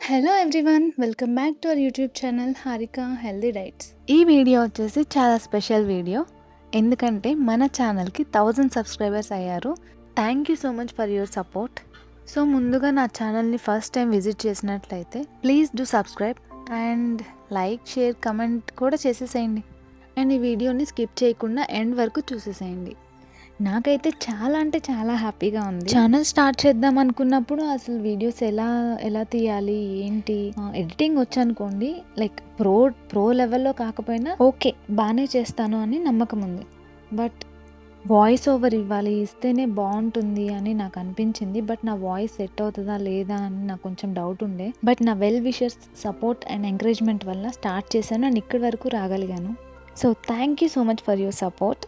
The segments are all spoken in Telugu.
Hello everyone, welcome back to our YouTube channel Harika healthy diets. ఈ వీడియో వచ్చేసి చాలా స్పెషల్ వీడియో. ఎందుకంటే మన ఛానల్కి 1000 సబ్స్క్రైబర్స్ అయ్యారు. Thank you so much for your support. So ముందుగా నా ఛానల్ని ఫస్ట్ టైం విజిట్ చేసినట్లయితే please do subscribe and like, share, comment కూడా చేసేసేయండి. అండ్ ఈ వీడియోని స్కిప్ చేయకుండా ఎండ్ వరకు చూసేసేయండి. నాకైతే చాలా అంటే చాలా హ్యాపీగా ఉంది. ఛానల్ స్టార్ట్ చేద్దాం అనుకున్నప్పుడు అసలు వీడియోస్ ఎలా తీయాలి, ఏంటి, ఎడిటింగ్ వచ్చు అనుకోండి, లైక్ ప్రో లెవెల్లో కాకపోయినా ఓకే బాగానే చేస్తాను అని నమ్మకం ఉంది. బట్ వాయిస్ ఓవర్ ఇవ్వాలి, ఇస్తేనే బాగుంటుంది అని నాకు అనిపించింది. బట్ నా వాయిస్ సెట్ అవుతుందా లేదా అని నాకు కొంచెం డౌట్ ఉండే. బట్ నా well wishers support and encouragement వల్ల స్టార్ట్ చేశాను అండ్ ఇక్కడి వరకు రాగలిగాను. So thank you so much for your support.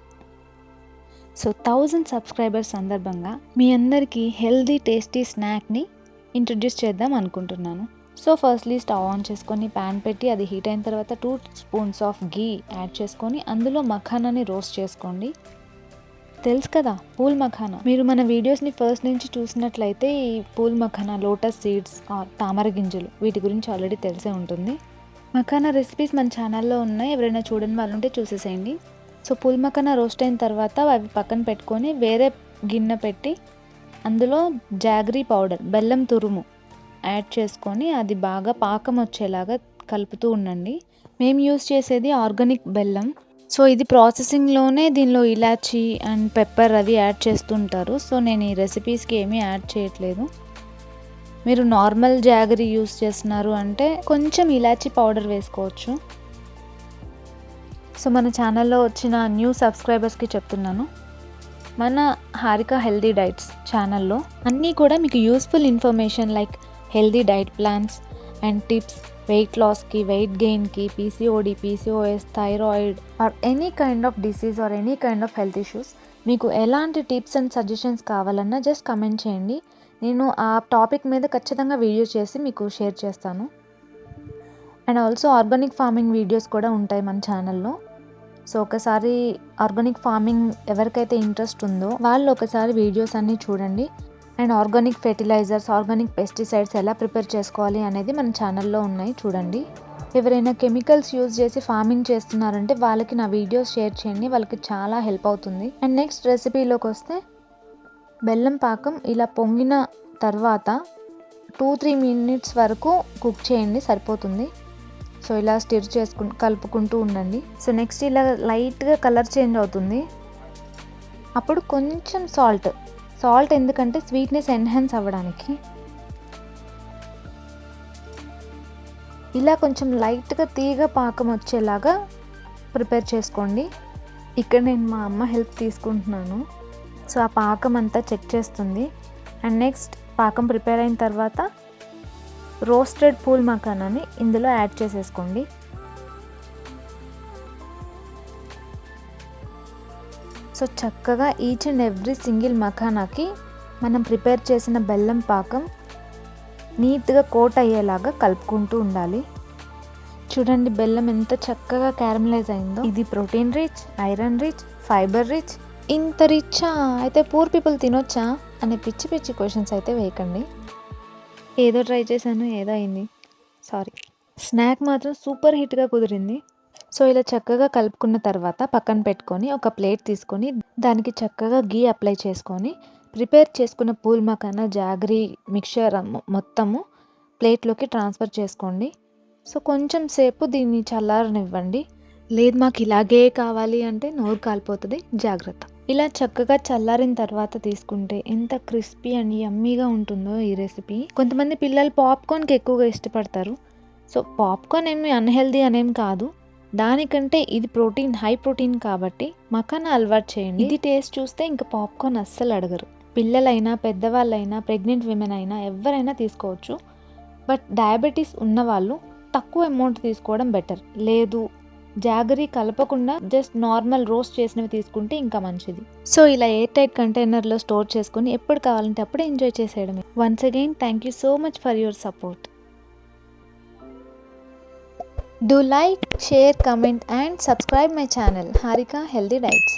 So 1000 subscribers సందర్భంగా మీ అందరికీ హెల్దీ టేస్టీ స్నాక్ని ఇంట్రడ్యూస్ చేద్దాం అనుకుంటున్నాను. సో ఫస్ట్లీ స్టవ్ ఆన్ చేసుకొని ప్యాన్ పెట్టి అది హీట్ అయిన తర్వాత 2 స్పూన్స్ ఆఫ్ గీ యాడ్ చేసుకొని అందులో మఖానాని రోస్ట్ చేసుకోండి. తెలుసు కదా పూల్ మఖానా. మీరు మన వీడియోస్ని ఫస్ట్ నుంచి చూసినట్లయితే ఈ పూల్ మఖానా, లోటస్ సీడ్స్, తామర గింజలు వీటి గురించి ఆల్రెడీ తెలిసే ఉంటుంది. మఖానా రెసిపీస్ మన ఛానల్లో ఉన్నాయి, ఎవరైనా చూడని వాళ్ళు ఉంటే చూసేసేయండి. సో పూల్ మఖానా రోస్ట్ అయిన తర్వాత అవి పక్కన పెట్టుకొని వేరే గిన్నె పెట్టి అందులో జాగరీ పౌడర్, బెల్లం తురుము యాడ్ చేసుకొని అది బాగా పాకం వచ్చేలాగా కలుపుతూ ఉండండి. మేము యూస్ చేసేది ఆర్గానిక్ బెల్లం. సో ఇది ప్రాసెసింగ్లోనే దీనిలో ఇలాచీ అండ్ పెప్పర్ అవి యాడ్ చేస్తుంటారు. సో నేను ఈ రెసిపీస్కి ఏమీ యాడ్ చేయట్లేదు. మీరు నార్మల్ జాగరీ యూస్ చేస్తున్నారు అంటే కొంచెం ఇలాచీ పౌడర్ వేసుకోవచ్చు. సో మన ఛానల్లో వచ్చిన న్యూ సబ్స్క్రైబర్స్కి చెప్తున్నాను, మన హారిక హెల్దీ డైట్స్ ఛానల్లో అన్నీ కూడా మీకు useful information like healthy diet plans and tips, weight లాస్కి, వెయిట్ గెయిన్కి, PCOD, PCOS, thyroid or any kind of disease or any kind of health issues మీకు ఎలాంటి టిప్స్ అండ్ సజెషన్స్ కావాలన్నా జస్ట్ కమెంట్ చేయండి. నేను ఆ టాపిక్ మీద ఖచ్చితంగా వీడియో చేసి మీకు షేర్ చేస్తాను. And also organic farming videos కూడా ఉంటాయి మన ఛానల్లో. సో ఒకసారి ఆర్గానిక్ ఫార్మింగ్ ఎవరికైతే ఇంట్రెస్ట్ ఉందో వాళ్ళు ఒకసారి వీడియోస్ అన్నీ చూడండి. And organic fertilisers, organic pesticides ఎలా ప్రిపేర్ చేసుకోవాలి అనేది మన ఛానల్లో ఉన్నాయి, చూడండి. ఎవరైనా కెమికల్స్ యూజ్ చేసి ఫార్మింగ్ చేస్తున్నారంటే వాళ్ళకి నా వీడియోస్ షేర్ చేయండి, వాళ్ళకి చాలా హెల్ప్ అవుతుంది. అండ్ నెక్స్ట్ రెసిపీలోకి వస్తే బెల్లం పాకం ఇలా పొంగిన తర్వాత 2-3 మినిట్స్ వరకు కుక్ చేయండి, సరిపోతుంది. సో ఇలా స్టిర్ కలుపుకుంటూ ఉండండి. సో నెక్స్ట్ ఇలా లైట్గా కలర్ చేంజ్ అవుతుంది. అప్పుడు కొంచెం సాల్ట్ ఎందుకంటే స్వీట్నెస్ ఎన్హాన్స్ అవ్వడానికి. ఇలా కొంచెం లైట్గా తీగ పాకం వచ్చేలాగా ప్రిపేర్ చేసుకోండి. ఇక్కడ నేను మా అమ్మ హెల్ప్ తీసుకుంటున్నాను. సో ఆ పాకం అంతా చెక్ చేస్తుంది. అండ్ నెక్స్ట్ పాకం ప్రిపేర్ అయిన తర్వాత రోస్టెడ్ పూల్ మఖానాని ఇందులో యాడ్ చేసేసుకోండి. సో చక్కగా ఈచ్ అండ్ ఎవ్రీ సింగిల్ మఖానాకి మనం ప్రిపేర్ చేసిన బెల్లం పాకం నీట్గా కోట్ అయ్యేలాగా కలుపుకుంటూ ఉండాలి. చూడండి బెల్లం ఎంత చక్కగా క్యారమలైజ్ అయిందో. ఇది protein rich, iron rich, fibre rich. ఇంత రిచ్చా అయితే పూర్ పీపుల్ తినొచ్చా అనే పిచ్చి పిచ్చి క్వశ్చన్స్ అయితే వేయకండి. ఏదో ట్రై చేశాను, ఏదో అయింది, సారీ. స్నాక్ మాత్రం సూపర్ హిట్గా కుదిరింది. సో ఇలా చక్కగా కలుపుకున్న తర్వాత పక్కన పెట్టుకొని ఒక ప్లేట్ తీసుకొని దానికి చక్కగా గీ అప్లై చేసుకొని ప్రిపేర్ చేసుకున్న పూల్ మఖానా, జాగరీ మిక్చర్ మొత్తము ప్లేట్లోకి ట్రాన్స్ఫర్ చేసుకోండి. సో కొంచెం సేపు దీన్ని చల్లారనివ్వండి. లేదు మాకు ఇలాగే కావాలి అంటే నోరు కాలిపోతుంది, జాగ్రత్త. ఇలా చక్కగా చల్లారిన తర్వాత తీసుకుంటే ఎంత క్రిస్పీ అండ్ యమ్మీగా ఉంటుందో ఈ రెసిపీ. కొంతమంది పిల్లలు పాప్కార్న్కి ఎక్కువగా ఇష్టపడతారు. సో పాప్కార్న్ ఏమి అన్హెల్దీ అనేం కాదు, దానికంటే ఇది హై ప్రోటీన్ కాబట్టి మఖానా అలవాటు చేయండి. ఇది టేస్ట్ చూస్తే ఇంకా పాప్కార్న్ అస్సలు అడగరు. పిల్లలైనా, పెద్దవాళ్ళైనా, ప్రెగ్నెంట్ విమెన్ అయినా ఎవరైనా తీసుకోవచ్చు. బట్ డయాబెటీస్ ఉన్నవాళ్ళు తక్కువ అమౌంట్ తీసుకోవడం బెటర్. లేదు జాగరీ కలపకుండా జస్ట్ నార్మల్ రోస్ట్ చేసినవి తీసుకుంటే ఇంకా మంచిది. సో ఇలా ఎయిర్ టైట్ కంటైనర్లో స్టోర్ చేసుకుని ఎప్పుడు కావాలంటే అప్పుడు ఎంజాయ్ చేసేయడమే. Once again thank you so much for your support. Do like, share, comment and subscribe my channel Harika healthy diets.